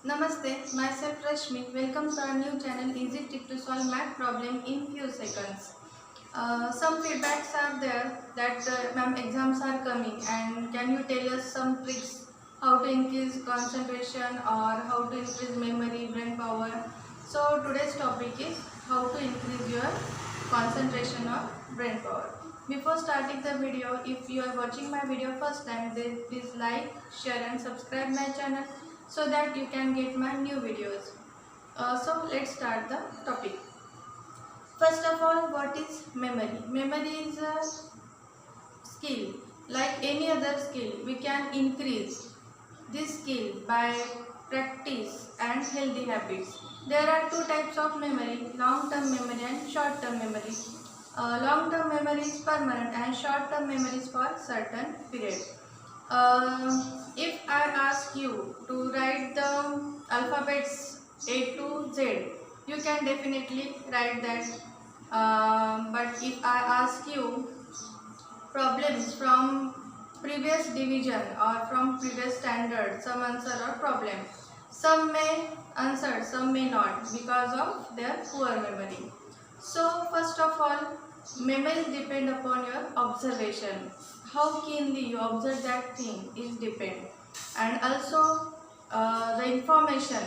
Namaste, myself Rashmi. Welcome to our new channel Easy Tip to Solve Math Problem in few seconds. Some feedbacks are there that ma'am exams are coming and can you tell us some tricks how to increase concentration or how to increase memory, brain power. So today's topic is how to increase your concentration or brain power. Before starting the video, if you are watching my video first time, then please like, share and subscribe my channel so that you can get my new videos. So let's start the topic. First of all, what is memory? Memory is a skill. Like any other skill, we can increase this skill by practice and healthy habits. There are two types of memory, long-term memory and short-term memory. Long-term memory is permanent and short-term memory is for certain period. If I ask you to write the alphabets A to Z, you can definitely write that. But if I ask you problems from previous division or from previous standard, some answer or problem, some may answer, some may not because of their poor memory. So first of all, memory depend upon your observation. How keenly you observe that thing is depend, and also the information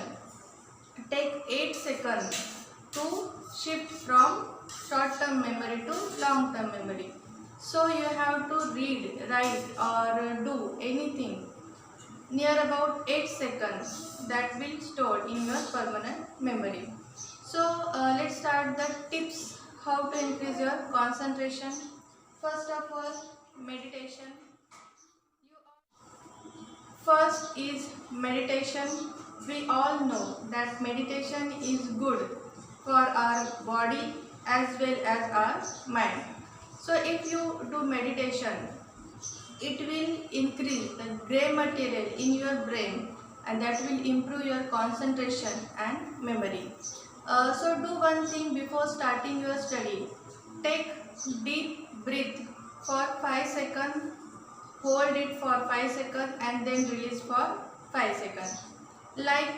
take 8 seconds to shift from short term memory to long term memory. So you have to read, write or do anything near about 8 seconds that will store in your permanent memory. So let's start the tips how to increase your concentration. First of all, meditation. First is meditation. We all know that meditation is good for our body as well as our mind. So if you do meditation, it will increase the gray material in your brain and that will improve your concentration and memory. So do one thing before starting your study. Take deep breath for 5 seconds, hold it for 5 seconds and then release for 5 seconds. Like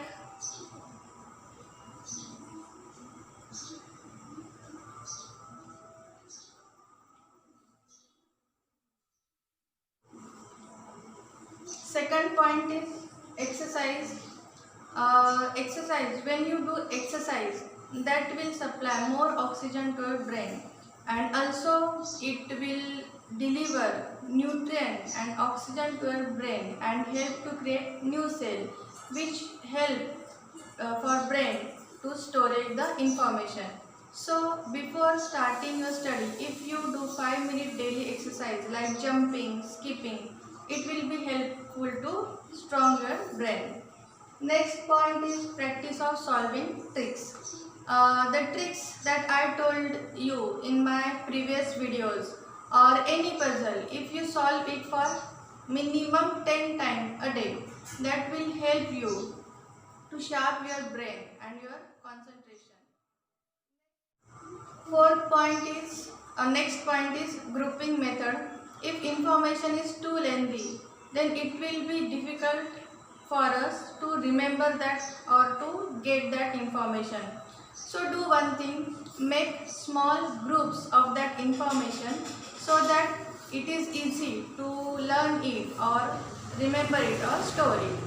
second point is exercise. Exercise, when you do exercise, that will supply more oxygen to your brain and also it will deliver nutrient and oxygen to your brain and help to create new cell which help for brain to storage the information. So before starting your study, if you do 5-minute daily exercise like jumping, skipping, it will be helpful to strong your brain. Next point is practice of solving tricks. The tricks that I told you in my previous videos or any puzzle, if you solve it for minimum 10 times a day, that will help you to sharpen your brain and your concentration. Next point is grouping method. If information is too lengthy, then it will be difficult for us to remember that or to get that information. So do one thing, make small groups of that information so that it is easy to learn it or remember it or store it.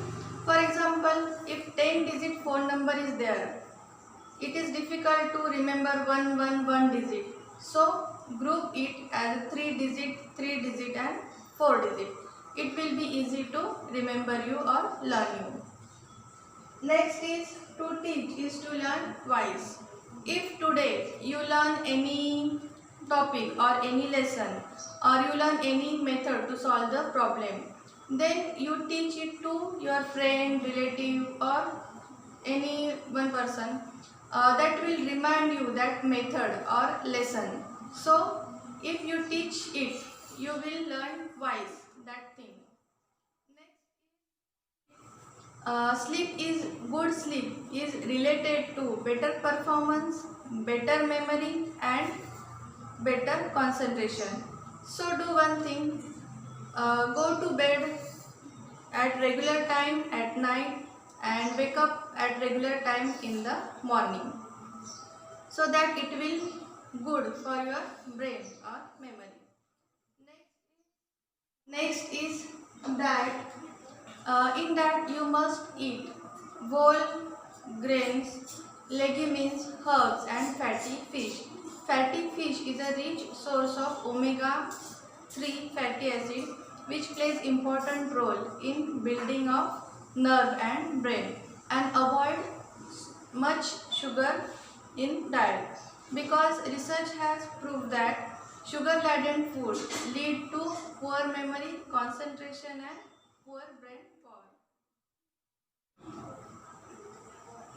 For example, if 10-digit phone number is there, it is difficult to remember one digit. So group it as 3 digit and 4 digit. It will be easy to remember you or learn you. Next is to teach is to learn twice. If today you learn any topic or any lesson or you learn any method to solve the problem, then you teach it to your friend, relative or any one person that will remind you that method or lesson. So if you teach it, you will learn twice that thing. Good sleep is related to better performance, better memory and better concentration. So do one thing, go to bed at regular time at night and wake up at regular time in the morning, so that it will good for your brain or memory. Next is diet. In that you must eat whole grains, legumes, herbs and fatty fish. Fatty fish is a rich source of omega-3 fatty acid, which plays important role in building of nerve and brain. And avoid much sugar in diet, because research has proved that sugar-laden food lead to poor memory, concentration and poor brain power.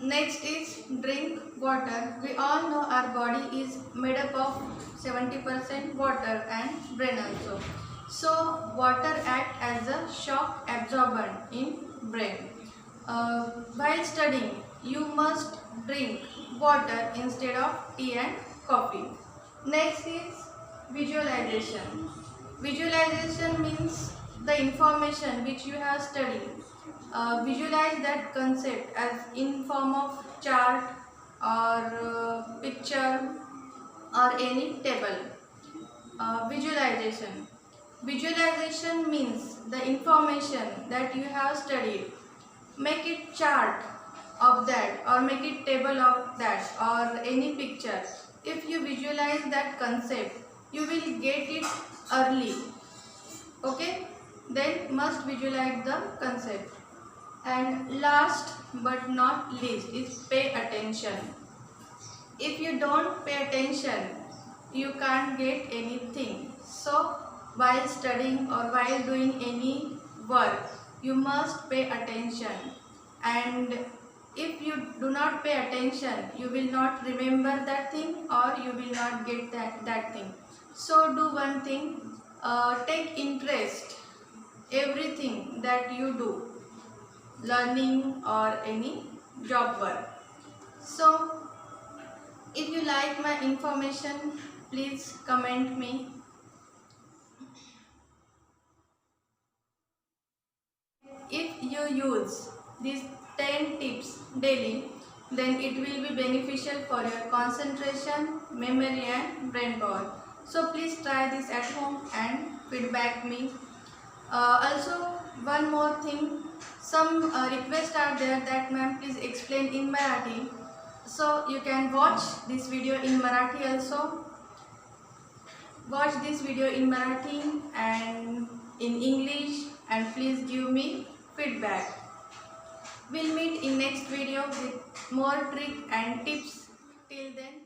Next is drink water. We all know our body is made up of 70% water and brain also. So water acts as a shock absorbent in brain. While studying, you must drink water instead of tea and coffee. Next is visualization. Visualization means the information which you have studied. Visualize that concept as in form of chart or picture or any table. Visualization. Visualization means the information that you have studied. Make it chart of that or make it table of that or any picture. If you visualize that concept, you will get it early. Okay? Then must visualize the concept. And last but not least is pay attention. If you don't pay attention, you can't get anything. So while studying or while doing any work, you must pay attention. And if you do not pay attention, you will not remember that thing or you will not get that thing. So do one thing, take interest everything that you do, learning or any job work. So if you like my information, please comment me. If you use these 10 tips daily, then it will be beneficial for your concentration, memory and brain power. So please try this at home and feedback me. Also one more thing, some requests are there that ma'am please explain in Marathi. So you can watch this video in Marathi also. Watch this video in Marathi and in English and please give me feedback. We'll meet in next video with more trick and tips. Till then.